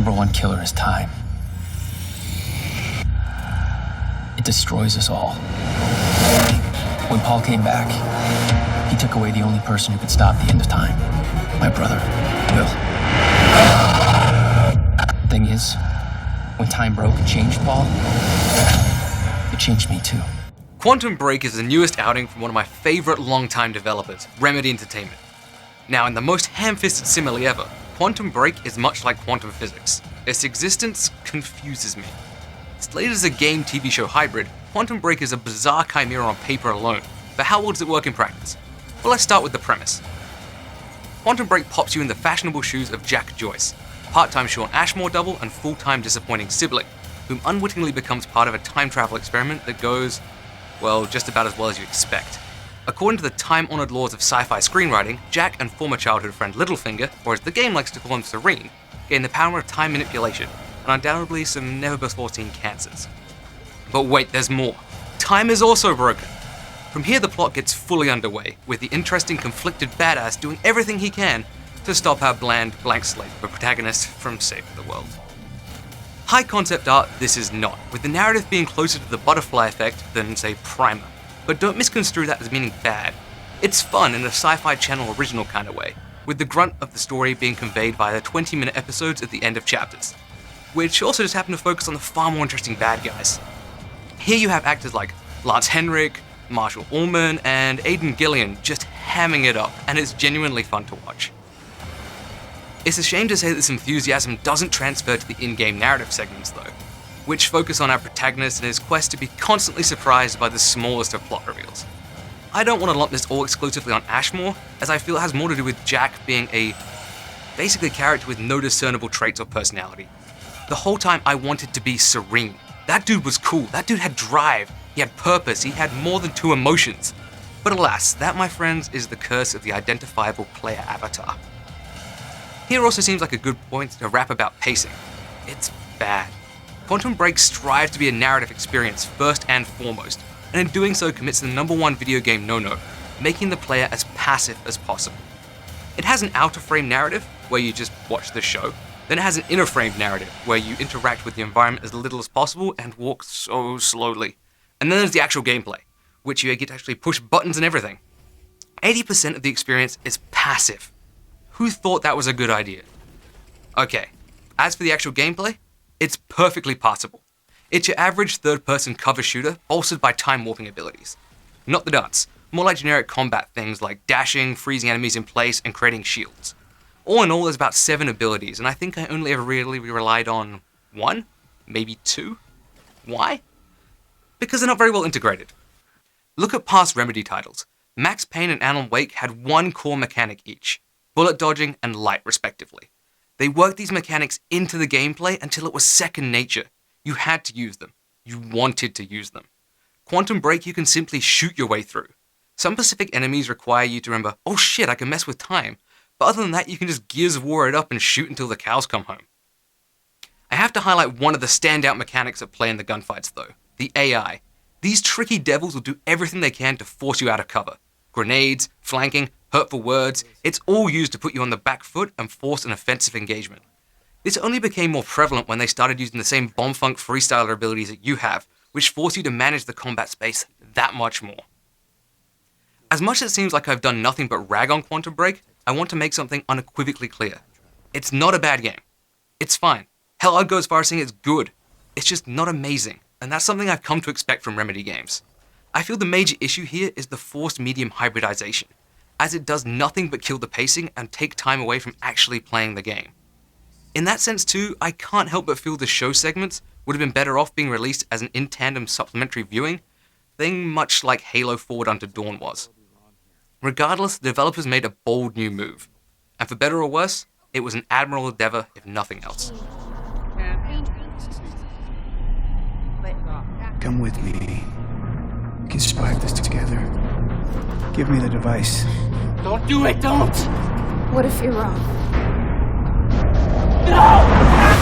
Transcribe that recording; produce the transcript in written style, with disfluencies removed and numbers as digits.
number one killer is time. It destroys us all. When Paul came back, he took away the only person who could stop the end of time. My brother, Will. Thing is, when time broke and changed Paul, it changed me too. Quantum Break is the newest outing from one of my favorite longtime developers, Remedy Entertainment. Now, in the most ham-fisted simile ever, Quantum Break is much like quantum physics. Its existence confuses me. Slated as a game-TV show hybrid, Quantum Break is a bizarre chimera on paper alone, but how well does it work in practice? Well, let's start with the premise. Quantum Break pops you in the fashionable shoes of Jack Joyce, part-time Sean Ashmore double and full-time disappointing sibling, whom unwittingly becomes part of a time travel experiment that goes, well, just about as well as you expect. According to the time-honored laws of sci-fi screenwriting, Jack and former childhood friend Littlefinger, or as the game likes to call him Serene, gain the power of time manipulation, and undoubtedly some never-before-seen cancers. But wait, there's more. Time is also broken. From here the plot gets fully underway, with the interesting conflicted badass doing everything he can to stop our bland blank slate of a protagonist from saving the world. High concept art this is not, with the narrative being closer to the butterfly effect than, say, Primer. But don't misconstrue that as meaning bad. It's fun in a Sci-Fi Channel original kind of way, with the grunt of the story being conveyed by the 20-minute episodes at the end of chapters, which also just happen to focus on the far more interesting bad guys. Here you have actors like Lance Henrik, Marshall Ullman, and Aidan Gillian just hamming it up, and it's genuinely fun to watch. It's a shame to say that this enthusiasm doesn't transfer to the in-game narrative segments though, which focus on our protagonist and his quest to be constantly surprised by the smallest of plot reveals. I don't want to lump this all exclusively on Ashmore, as I feel it has more to do with Jack being a basically character with no discernible traits or personality. The whole time I wanted to be Serene. That dude was cool, that dude had drive, he had purpose, he had more than two emotions. But alas, that my friends is the curse of the identifiable player avatar. Here also seems like a good point to rap about pacing. It's bad. Quantum Break strives to be a narrative experience first and foremost, and in doing so commits the #1 video game no-no, making the player as passive as possible. It has an outer frame narrative, where you just watch the show, then it has an inner frame narrative, where you interact with the environment as little as possible and walk so slowly. And then there's the actual gameplay, which you get to actually push buttons and everything. 80% of the experience is passive. Who thought that was a good idea? Okay, as for the actual gameplay, it's perfectly passable. It's your average third-person cover shooter bolstered by time warping abilities. Not the dance, more like generic combat things like dashing, freezing enemies in place, and creating shields. All in all, there's about 7 abilities, and I think I only ever really relied on 1, maybe 2. Why? Because they're not very well integrated. Look at past Remedy titles. Max Payne and Alan Wake had one core mechanic each, bullet dodging and light respectively. They worked these mechanics into the gameplay until it was second nature. You had to use them. You wanted to use them. Quantum Break you can simply shoot your way through. Some specific enemies require you to remember, oh shit, I can mess with time. But other than that, you can just Gears of War it up and shoot until the cows come home. I have to highlight one of the standout mechanics at play in the gunfights though, the AI. These tricky devils will do everything they can to force you out of cover. Grenades, flanking, hurtful words, it's all used to put you on the back foot and force an offensive engagement. This only became more prevalent when they started using the same bomb-funk freestyler abilities that you have, which force you to manage the combat space that much more. As much as it seems like I've done nothing but rag on Quantum Break, I want to make something unequivocally clear. It's not a bad game. It's fine. Hell, I'd go as far as saying it's good. It's just not amazing, and that's something I've come to expect from Remedy games. I feel the major issue here is the forced medium hybridization, as it does nothing but kill the pacing and take time away from actually playing the game. In that sense too, I can't help but feel the show segments would have been better off being released as an in-tandem supplementary viewing thing, much like Halo Forward Unto Dawn was. Regardless, the developers made a bold new move, and for better or worse, it was an admirable endeavor if nothing else. Come with me. We can survive this together. Give me the device. Don't do it, don't! What if you're wrong? No!